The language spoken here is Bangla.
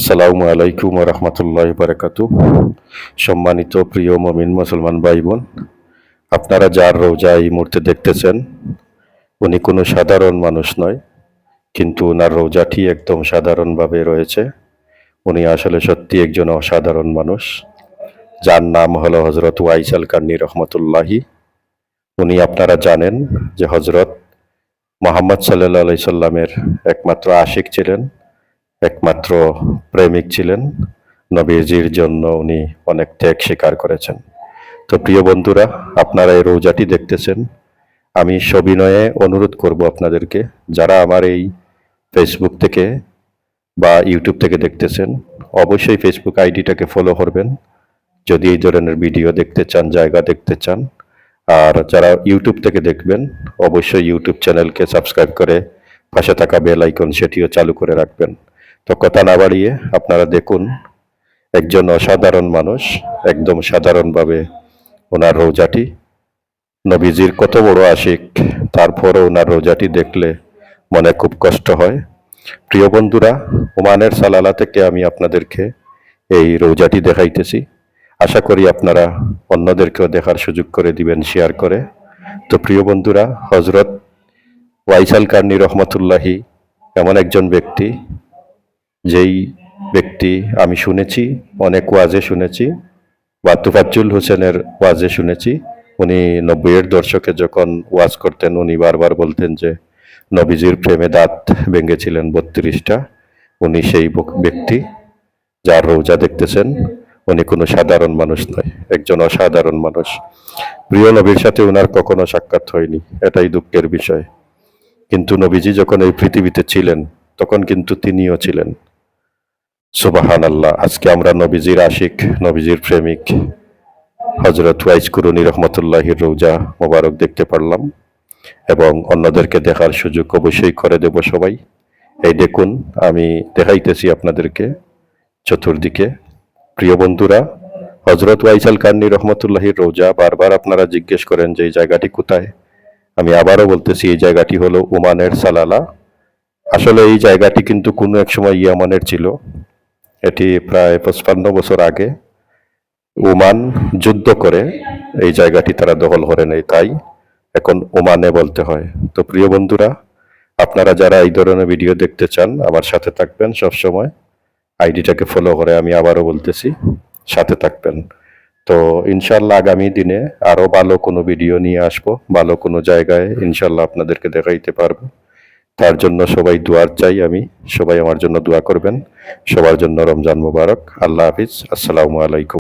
আসসালামু আলাইকুম ওয়া রাহমাতুল্লাহি ওয়া বারাকাতুহু। সম্মানিত প্রিয় মুমিন মুসলমান ভাই বোন, আপনারা যার রোজা এই মুহূর্তে দেখতেছেন, উনি কোনো সাধারণ মানুষ নয়, কিন্তু ওনার রোজাটি একদম সাধারণভাবে রয়েছে। উনি আসলে সত্যি একজন অসাধারণ মানুষ, যার নাম হলো হযরত ওয়াইস আল কারনী রহমতুল্লাহি। উনি আপনারা জানেন যে হযরত মুহাম্মদ সাল্লাল্লাহু আলাইহি সাল্লামের একমাত্র আশিক ছিলেন, একমাত্র প্রেমিক ছিলেন। নবীজির জন্য উনি অনেক ত্যাগ স্বীকার করেছেন। তো প্রিয় বন্ধুরা, আপনারা এই রোজাটি দেখতেছেন, আমি সবিনয়ে অনুরোধ করব আপনাদেরকে, যারা আমার এই ফেসবুক থেকে বা ইউটিউব থেকে দেখতেছেন, অবশ্যই ফেসবুক আইডিটাকে ফলো করবেন যদি এই ধরনের ভিডিও দেখতে চান, জায়গা দেখতে চান। আর যারা ইউটিউব থেকে দেখবেন, অবশ্যই ইউটিউব চ্যানেলকে সাবস্ক্রাইব করে পাশে থাকা বেল আইকন সেটিও চালু করে রাখবেন। তো কথা না বাড়িয়ে আপনারা দেখুন, একজন অসাধারণ মানুষ একদম সাধারণভাবে ওনার রোজাটি, নবীজির কত বড় আশিক, তারপরও ওনার রোজাটি দেখলে মনে খুব কষ্ট হয়। প্রিয় বন্ধুরা, ওমানের সালালা থেকে আমি আপনাদেরকে এই রোজাটি দেখাইতেছি। আশা করি আপনারা অন্যদেরকেও দেখার সুযোগ করে দিবেন শেয়ার করে। তো প্রিয় বন্ধুরা, হযরত ওয়াইস আল কারনী রহমতুল্লাহি এমন একজন ব্যক্তি, যেই ব্যক্তি আমি শুনেছি, অনেক ওয়াজে শুনেছি, বা তুফাজ্জল হোসেনের ওয়াজে শুনেছি। উনি ৯০-এর দশকে যখন ওয়াজ করতেন, উনি বারবার বলতেন যে নবীজির প্রেমে দাঁত ভেঙেছিলেন ৩২টা। উনি সেই ব্যক্তি যার রোজা দেখতেছেন। উনি কোনো সাধারণ মানুষ নয়, একজন অসাধারণ মানুষ। প্রিয় নবীর সাথে ওনার কখনো সাক্ষাৎ হয়নি, এটাই দুঃখের বিষয়। কিন্তু নবীজি যখন এই পৃথিবীতে ছিলেন, তখন কিন্তু তিনিও ছিলেন। সুবহানাল্লাহ। আজকে আমরা নবীজির আশিক, নবীজির প্রেমিক হযরত ওয়াইস কুরুনী রহমতুল্লাহির রোজা মোবারক দেখতে পারলাম, এবং অন্যদেরকে দেখার সুযোগ অবশ্যই করে দেব সবাই। এই দেখুন, আমি দেখাইতেছি আপনাদেরকে চতুর্দিকে। প্রিয় বন্ধুরা, হযরত ওয়াইস আল কারনী রহমতুল্লাহির রোজা বারবার আপনারা জিজ্ঞেস করেন যে এই জায়গাটি কোথায়। আমি আবারও বলতেছি, এই জায়গাটি হলো ওমানের সালালা। আসলে এই জায়গাটি কিন্তু কোনো এক সময় ইয়ামানের ছিল। এটি প্রায় ৫৫ বছর আগে ওমান যুদ্ধ করে এই জায়গাটি তারা দখল করে নেয়, তাই এখন ওমানে বলতে হয়। তো প্রিয় বন্ধুরা, আপনারা যারা এই ধরনের ভিডিও দেখতে চান, আমার সাথে থাকবেন সবসময়। আইডিটাকে ফলো করে, আমি আবারও বলতেছি, সাথে থাকবেন। তো ইনশাল্লাহ আগামী দিনে আরো ভালো কোনো ভিডিও নিয়ে আসবো, ভালো কোনো জায়গায় ইনশাল্লাহ আপনাদেরকে দেখাইতে পারবো। তার জন্য সবাই দোয়ার চাই, আমি সবাই আমার জন্য দোয়া করবেন। সবার জন্য রমজান মোবারক। আল্লাহ হাফিজ। আসসালামু আলাইকুম।